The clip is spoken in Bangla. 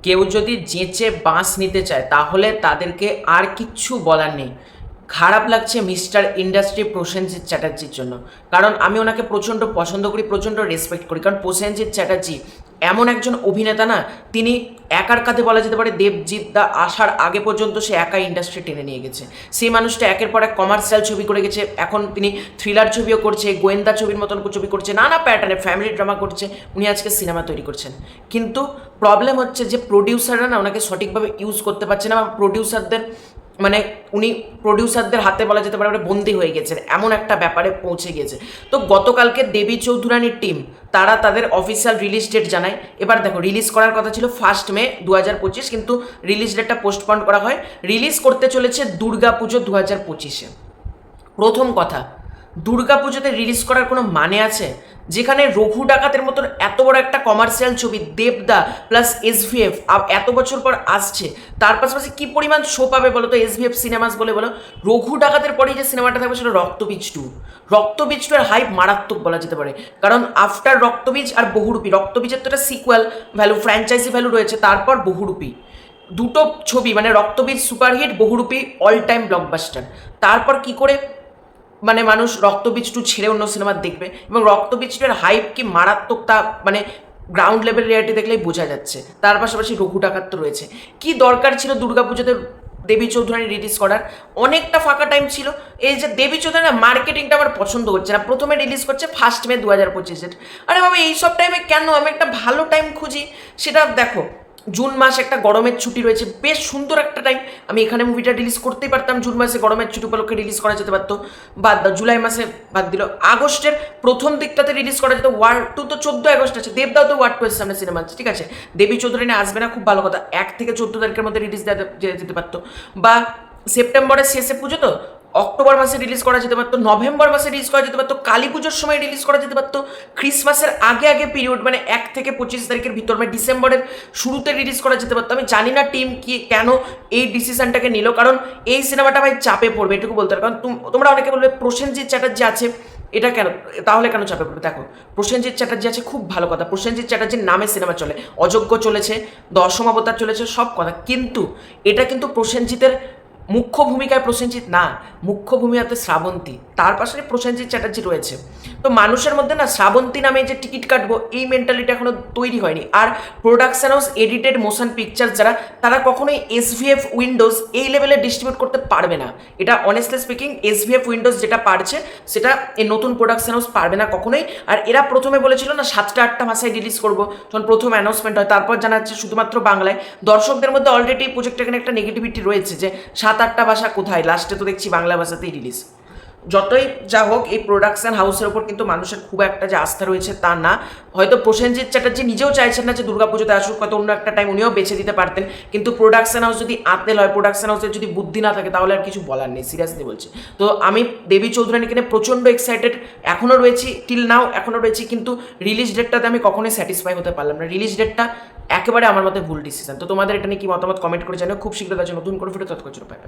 কেউ যদি যেচে বাঁশ নিতে চায় তাহলে তাদেরকে আর কিচ্ছু বলার নেই। খারাপ লাগছে মিস্টার ইন্ডাস্ট্রি প্রসেনজিৎ চ্যাটার্জির জন্য, কারণ আমি ওনাকে প্রচণ্ড পছন্দ করি, প্রচণ্ড রেসপেক্ট করি। কারণ প্রসেনজিৎ চ্যাটার্জি এমন একজন অভিনেতা না, তিনি একার কাঁধে বলা যেতে পারে দেবজিৎ দা আসার আগে পর্যন্ত সে একা ইন্ডাস্ট্রি টেনে নিয়ে গেছে। সেই মানুষটা একের পর এক কমার্শিয়াল ছবি করে গেছে, এখন তিনি থ্রিলার ছবিও করছে, গোয়েন্দা ছবির মতন ছবি করছে, নানা প্যাটার্নে ফ্যামিলি ড্রামা করছে, উনি আজকে সিনেমা তৈরি করছেন। কিন্তু প্রবলেম হচ্ছে যে প্রডিউসাররা না ওনাকে সঠিকভাবে ইউজ করতে পারছে না, বা প্রডিউসারদের মানে উনি প্রডিউসারদের হাতে বলা যেতে পারে বন্দি হয়ে গেছেন, এমন একটা ব্যাপারে পৌঁছে গিয়েছে। তো গতকালকে দেবী চৌধুরানীর টিম তারা তাদের অফিসিয়াল রিলিজ ডেট জানায়। এবার দেখো, রিলিজ করার কথা ছিল 1 মে 2025, কিন্তু রিলিজ ডেটটা পোস্টপন্ড করা হয়। রিলিজ করতে চলেছে দুর্গাপুজো 2025-এ। প্রথম কথা, দুর্গাপুজোতে রিলিজ করার কোনো মানে আছে? যেখানে রঘু ডাকাতের মতন এত বড় একটা কমার্শিয়াল ছবি দেবদা প্লাস এসভিএফ এত বছর পর আসছে, তার পাশাপাশি কি পরিমাণ শো পাবে বলো তো এসভিএফ সিনেমাস বলে বলো। রঘু ডাকাতের পরেই যে সিনেমাটা থাকবে সেটা রক্তবীজ 2। রক্তবীজ 2 এর হাইপ মারাত্মক বলা যেতে পারে, কারণ আফটার রক্তবীজ আর বহুরূপী, রক্তবীজের তো একটা সিকুয়াল ভ্যালু, ফ্র্যাঞ্চাইজি ভ্যালু রয়েছে, তারপর বহুরূপী, দুটো ছবি মানে রক্তবীজ সুপারহিট, বহুরূপী অল টাইম ব্লকবাস্টার। তারপর কি করে মানে মানুষ রক্তবীজ 2 ছেড়ে অন্য সিনেমা দেখবে, এবং রক্তবীজ 2 এর হাইপ কি মারাত্মক তা মানে গ্রাউন্ড লেভেল রিয়ালিটি দেখলেই বোঝা যাচ্ছে। তার পাশাপাশি রঘু ডাকাত তো রয়েছে। কি দরকার ছিল দুর্গাপুজোতে দেবী চৌধুরানী রিলিজ করার? অনেকটা ফাঁকা টাইম ছিল। এই যে দেবী চৌধুরানী মার্কেটিংটা আমার পছন্দ হচ্ছে না, প্রথমে রিলিজ করছে 1 মে 2025। আরে বাবা, এইসব টাইমে কেন? আমি একটা ভালো টাইম খুঁজি। সেটা দেখো, জুন মাস একটা গরমের ছুটি রয়েছে, বেশ সুন্দর একটা টাইম। আমি এখানে মুভিটা রিলিজ করতেই পারতাম, জুন মাসে গরমের ছুটি উপলক্ষে রিলিজ করা যেতে পারতো, বাদ দাও। জুলাই মাসে বাদ দিল, আগস্টের প্রথম দিকটাতে রিলিজ করা যেত। ওয়ার 2 তো 14 আগস্ট আছে, দেবদাও তো ওয়ার 2 এর সামনে সিনেমা আছে, ঠিক আছে। দেবী চৌধুরানী আসবে না, খুব ভালো কথা, 1 থেকে 14 তারিখের মধ্যে রিলিজ দেওয়া যেতে পারতো। বা সেপ্টেম্বরের শেষে পুজো তো, অক্টোবর মাসে রিলিজ করা যেতে পারতো, নভেম্বর মাসে রিলিজ করা যেতে পারতো, কালী পুজোর সময় রিলিজ করা যেতে পারতো, ক্রিসমাসের আগে আগে পিরিয়ড মানে 1 থেকে 25 তারিখের ভিতর, মানে ডিসেম্বরের শুরুতে রিলিজ করা যেতে পারতো। আমি জানি না টিম কি কেন এই ডিসিশনটাকে নিল, কারণ এই সিনেমাটা ভাই চাপে পড়বে, এটুকু বলতে পারো। কারণ তোমরা অনেকে বলবে প্রসেনজিৎ চ্যাটার্জি আছে, এটা কেন, তাহলে কেন চাপে পড়বে? দেখো, প্রসেনজিৎ চ্যাটার্জি আছে, খুব ভালো কথা, প্রসেনজিৎ চ্যাটার্জির নামে সিনেমা চলে, অযোগ্য চলেছে, দশম অবতার চলেছে, সব কথা, কিন্তু এটা কিন্তু প্রসেনজিতের মুখ্য ভূমিকায় প্রসেনজিৎ না, মুখ্য ভূমিকাতে শ্রাবন্তী, তার পাশে প্রসেনজিৎ চ্যাটার্জি রয়েছে। তো মানুষের মধ্যে না শ্রাবন্তী নামে যে টিকিট কাটবো এই মেন্টালিটি এখনো তৈরি হয়নি। আর production house edited motion picture যারা, তারা কখনোই এসভিএফ উইন্ডোজ এই লেভেলে ডিস্ট্রিবিউট করতে পারবে না। এটা অনেস্টলি স্পিকিং, এসভিএফ উইন্ডোজ যেটা পারছে সেটা এই নতুন প্রোডাকশন হাউস পারবে না কখনোই। আর এরা প্রথমে বলেছিল না 7টা-8টা ভাষায় রিলিজ করবো, যখন প্রথম অ্যানাউন্সমেন্ট হয়, তারপর জানা যাচ্ছে শুধুমাত্র বাংলায়। দর্শকদের মধ্যে অলরেডি এই প্রজেক্টটা এখানে একটা নেগেটিভিটি রয়েছে যে 7-8টা ভাষা কোথায়, লাস্টে তো দেখছি বাংলা ভাষাতেই রিলিজ। যতই যা হোক, এই প্রোডাকশন হাউসের ওপর কিন্তু মানুষের খুব একটা যে আস্থা রয়েছে তা না। হয়তো প্রসেনজিৎ চ্যাটার্জি নিজেও চাইছেন না যে দুর্গাপুজোতে আসুক, হয়তো অন্য একটা টাইম উনিও বেছে দিতে পারতেন, কিন্তু প্রোডাকশন হাউস যদি আতেল হয়, প্রোডাকশন হাউসের যদি বুদ্ধি না থাকে, তাহলে আর কিছু বলার নেই, সিরিয়াসলি বলছি। তো আমি দেবী চৌধুরানীকে নিয়ে প্রচণ্ড এক্সাইটেড এখনও রয়েছি, টিল নাও এখনও রয়েছি, কিন্তু রিলিজ ডেটটাতে আমি কখনোই স্যাটিসফাই হতে পারলাম না। রিলিজ ডেটটা একেবারে আমার মতে ভুল ডিসিশন। তো তোমাদের এটা নিয়ে কি মতামত কমেন্ট করে জানাও। খুব শীঘ্র তার নতুন করে ফিরে তৎক্ষণ পাই।